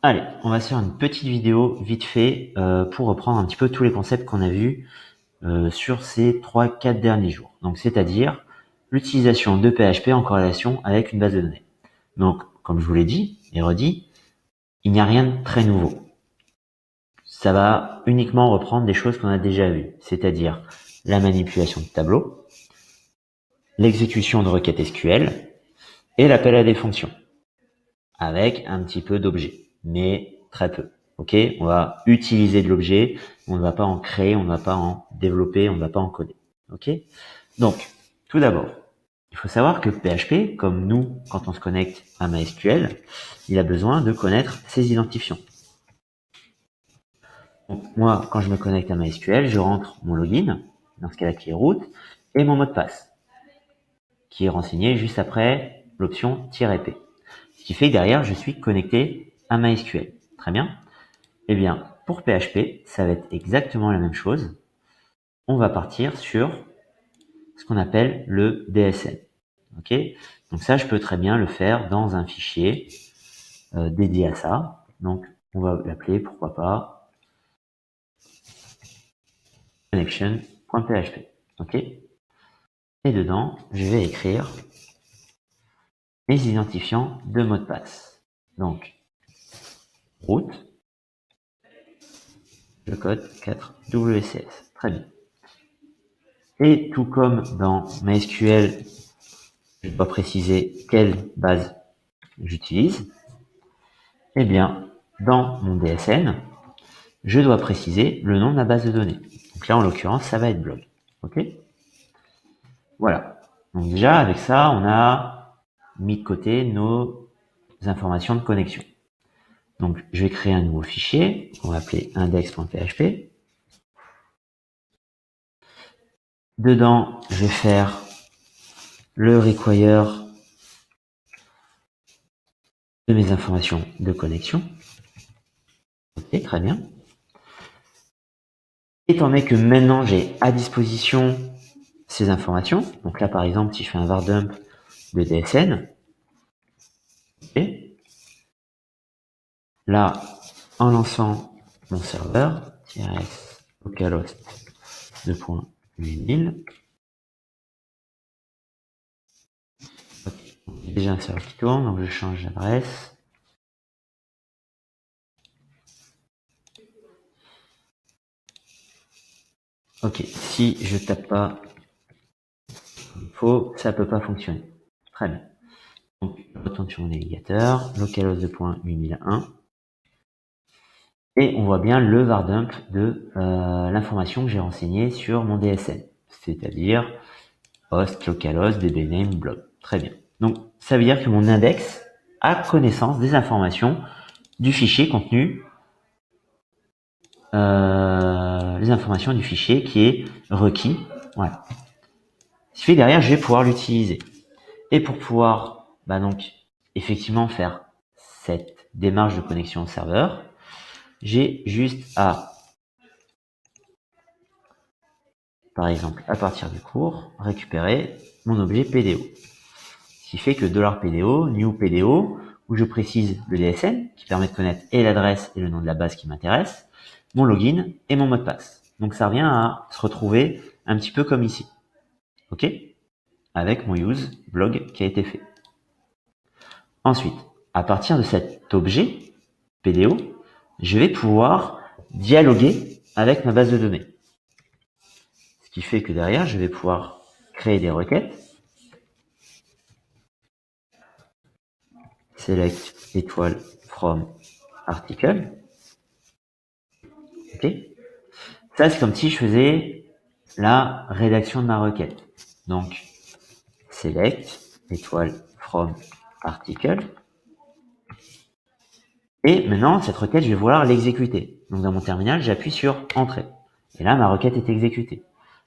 Allez, on va se faire une petite vidéo vite fait pour reprendre un petit peu tous les concepts qu'on a vus sur ces 3-4 derniers jours. Donc, c'est-à-dire l'utilisation de PHP en corrélation avec une base de données. Donc, comme je vous l'ai dit et redit, il n'y a rien de très nouveau. Ça va uniquement reprendre des choses qu'on a déjà vues, c'est-à-dire la manipulation de tableaux, l'exécution de requêtes SQL et l'appel à des fonctions, avec un petit peu d'objets, mais très peu. Ok, on va utiliser de l'objet, on ne va pas en créer, on ne va pas en développer, on ne va pas en coder. Ok, donc tout d'abord, il faut savoir que PHP, comme nous, quand on se connecte à MySQL, il a besoin de connaître ses identifiants. Donc moi, quand je me connecte à MySQL, je rentre mon login, dans ce cas-là qui est root, et mon mot de passe, qui est renseigné juste après l'option "-p". Ce qui fait que derrière, je suis connecté à MySQL. Très bien. Eh bien, pour PHP, ça va être exactement la même chose. On va partir sur ce qu'on appelle le DSN. Ok. Donc ça, je peux très bien le faire dans un fichier dédié à ça. Donc, on va l'appeler, pourquoi pas, connection.php. Ok. Et dedans, je vais écrire mes identifiants de mot de passe. Donc, root, le code 4 WCS. Très bien. Et tout comme dans MySQL, je dois préciser quelle base j'utilise. Eh bien, dans mon DSN, je dois préciser le nom de ma base de données. Donc là, en l'occurrence, ça va être blog. Ok. Voilà. Donc déjà, avec ça, on a mis de côté nos informations de connexion. Donc, je vais créer un nouveau fichier qu'on va appeler index.php. Dedans, je vais faire le require de mes informations de connexion. Ok, très bien. Étant donné que maintenant j'ai à disposition ces informations, donc là par exemple si je fais un var dump de DSN, okay, là en lançant mon serveur -s localhost 2.8000, okay, j'ai déjà un serveur qui tourne, donc je change d'adresse. Ok, si je tape pas info, ça peut pas fonctionner. Très bien. Donc je retourne sur mon navigateur, localhost 2.8001. Et on voit bien le var dump de l'information que j'ai renseignée sur mon DSN, c'est-à-dire host, localhost, dbname, blog. Très bien. Donc, ça veut dire que mon index a connaissance des informations du fichier contenu, les informations du fichier qui est requis. Voilà. Ce qui fait que derrière, je vais pouvoir l'utiliser. Et pour pouvoir, donc, effectivement faire cette démarche de connexion au serveur, j'ai juste à, par exemple, à partir du cours, récupérer mon objet PDO. Ce qui fait que $PDO, new PDO, où je précise le DSN, qui permet de connaître et l'adresse et le nom de la base qui m'intéresse, mon login et mon mot de passe. Donc ça revient à se retrouver un petit peu comme ici. Ok? Avec mon use blog qui a été fait. Ensuite, à partir de cet objet PDO, je vais pouvoir dialoguer avec ma base de données. Ce qui fait que derrière, je vais pouvoir créer des requêtes. Select étoile from article. Ok. Ça, c'est comme si je faisais la rédaction de ma requête. Donc, select étoile from article. Et maintenant, cette requête, je vais vouloir l'exécuter. Donc, dans mon terminal, j'appuie sur entrée. Et là, ma requête est exécutée.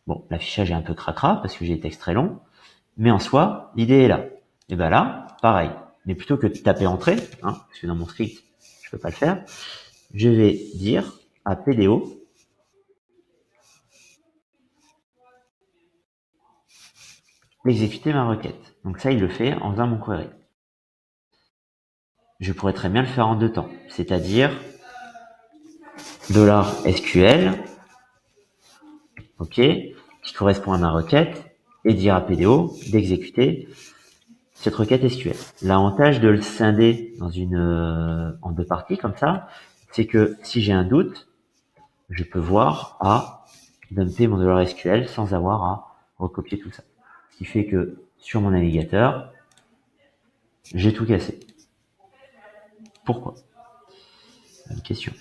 Bon, l'affichage est un peu cracra parce que j'ai des textes très longs. Mais en soi, l'idée est là. Et ben là, pareil. Mais plutôt que de taper entrée, parce que dans mon script, je peux pas le faire, je vais dire à PDO exécuter ma requête. Donc ça, il le fait en faisant mon query. je pourrais très bien le faire en deux temps. C'est-à-dire $SQL, ok, qui correspond à ma requête, et dire à PDO d'exécuter cette requête SQL. L'avantage de le scinder dans en deux parties comme ça, c'est que si j'ai un doute, je peux voir à dumper mon $SQL sans avoir à recopier tout ça. Ce qui fait que sur mon navigateur, j'ai tout cassé. Pourquoi? Une question.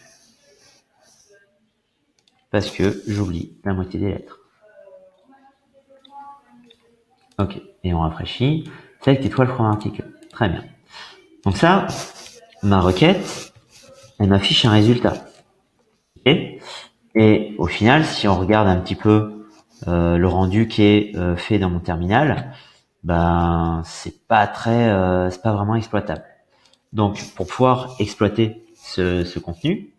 Parce que j'oublie la moitié des lettres. Ok, et on rafraîchit. Select étoile from article. Très bien. Donc ça, ma requête, elle m'affiche un résultat. Okay, et au final, si on regarde un petit peu le rendu qui est fait dans mon terminal, ben c'est pas vraiment exploitable. Donc pour pouvoir exploiter ce contenu,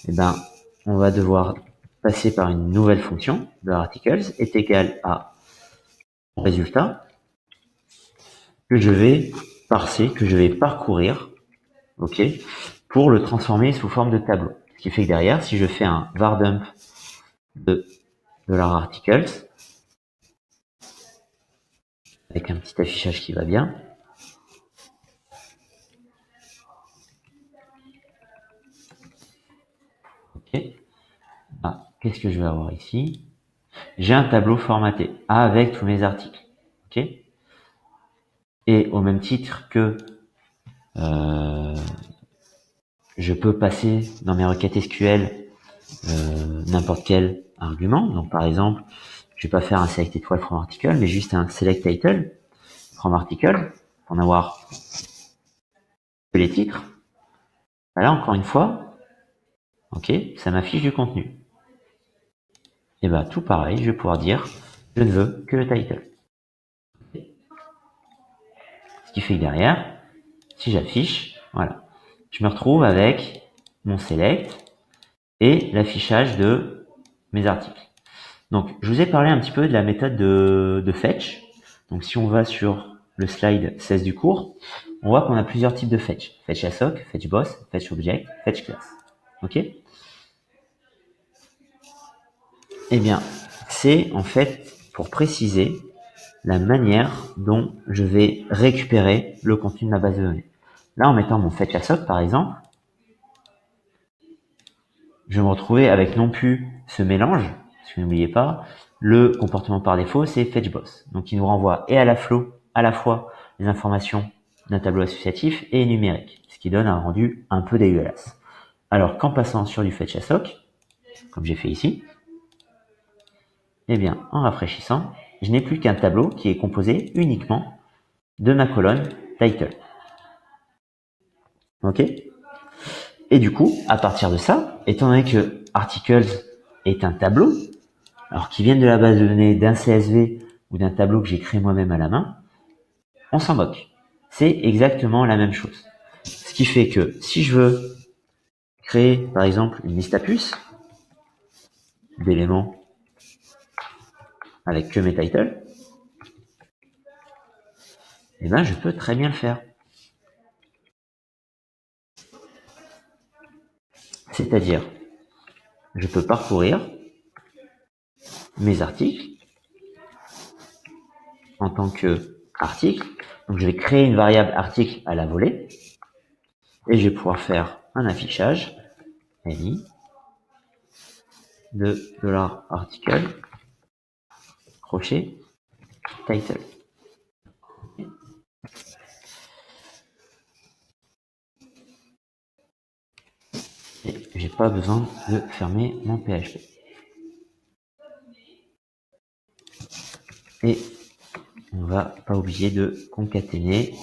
eh ben on va devoir passer par une nouvelle fonction de articles est égal à résultat que je vais parser, que je vais parcourir, ok, pour le transformer sous forme de tableau. Ce qui fait que derrière, si je fais un var dump de $articles avec un petit affichage qui va bien, ok, ah, qu'est-ce que je vais avoir ici? J'ai un tableau formaté avec tous mes articles, ok. Et au même titre que je peux passer dans mes requêtes SQL n'importe quel argument. Donc par exemple, je vais pas faire un select étoile from article, mais juste un select title from article pour n'avoir que les titres. Là encore une fois, ok, ça m'affiche du contenu. Et ben tout pareil, je vais pouvoir dire je ne veux que le title. Ce qui fait que derrière, si j'affiche, voilà, je me retrouve avec mon select et l'affichage de mes articles. Donc, je vous ai parlé un petit peu de la méthode de fetch. Donc, si on va sur le slide 16 du cours, on voit qu'on a plusieurs types de fetch. Fetch assoc, fetch boss, fetch object, fetch class. Ok? Eh bien, c'est en fait pour préciser la manière dont je vais récupérer le contenu de ma base de données. Là, en mettant mon fetch assoc, par exemple, je vais me retrouver avec non plus ce mélange, parce que n'oubliez pas, le comportement par défaut, c'est fetchBoss. Donc, il nous renvoie et à la fois les informations d'un tableau associatif et numérique, ce qui donne un rendu un peu dégueulasse. Alors, qu'en passant sur du fetch assoc, comme j'ai fait ici, eh bien, en rafraîchissant, je n'ai plus qu'un tableau qui est composé uniquement de ma colonne title. Ok? Et du coup, à partir de ça, étant donné que articles est un tableau, alors qui viennent de la base de données d'un CSV ou d'un tableau que j'ai créé moi-même à la main, on s'en moque. C'est exactement la même chose. Ce qui fait que si je veux créer, par exemple, une liste à puces d'éléments avec que mes titles, eh ben, je peux très bien le faire. C'est-à-dire, je peux parcourir mes articles en tant que article. Donc, je vais créer une variable article à la volée et je vais pouvoir faire un affichage li de $article crochet title. Et j'ai pas besoin de fermer mon PHP. Et on va pas oublier de concaténer.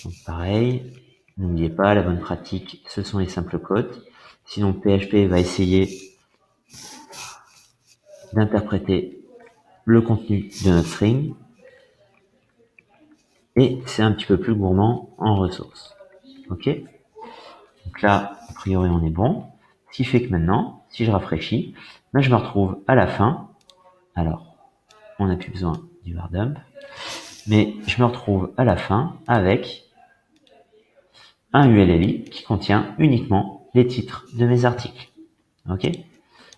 Donc pareil, n'oubliez pas, la bonne pratique, ce sont les simples codes. Sinon, PHP va essayer d'interpréter le contenu de notre string. Et c'est un petit peu plus gourmand en ressources. Ok? Donc là, a priori, on est bon. Ce qui fait que maintenant, si je rafraîchis, là, je me retrouve à la fin. Alors, on n'a plus besoin du var dump. Mais je me retrouve à la fin avec un ULLI qui contient uniquement les titres de mes articles. Ok.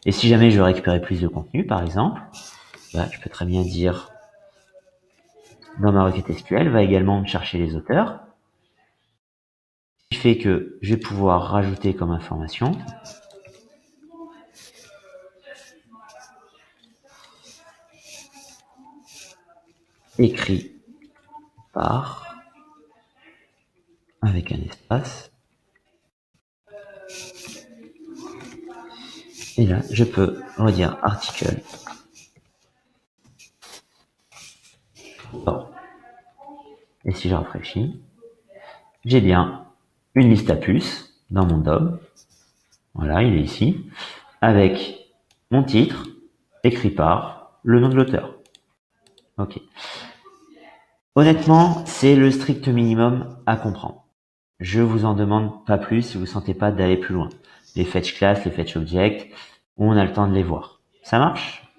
Et si jamais je veux récupérer plus de contenu, par exemple, je peux très bien dire dans ma requête SQL, va également chercher les auteurs, ce qui fait que je vais pouvoir rajouter comme information écrit par avec un espace. Et là, je peux redire article. Bon. Et si je rafraîchis, j'ai bien une liste à puces dans mon DOM. Voilà, il est ici. Avec mon titre, écrit par le nom de l'auteur. Ok. Honnêtement, c'est le strict minimum à comprendre. Je vous en demande pas plus si vous sentez pas d'aller plus loin. Les fetch class, les fetch object, on a le temps de les voir. Ça marche?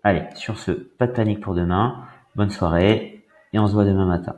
Allez, sur ce, pas de panique pour demain. Bonne soirée et on se voit demain matin.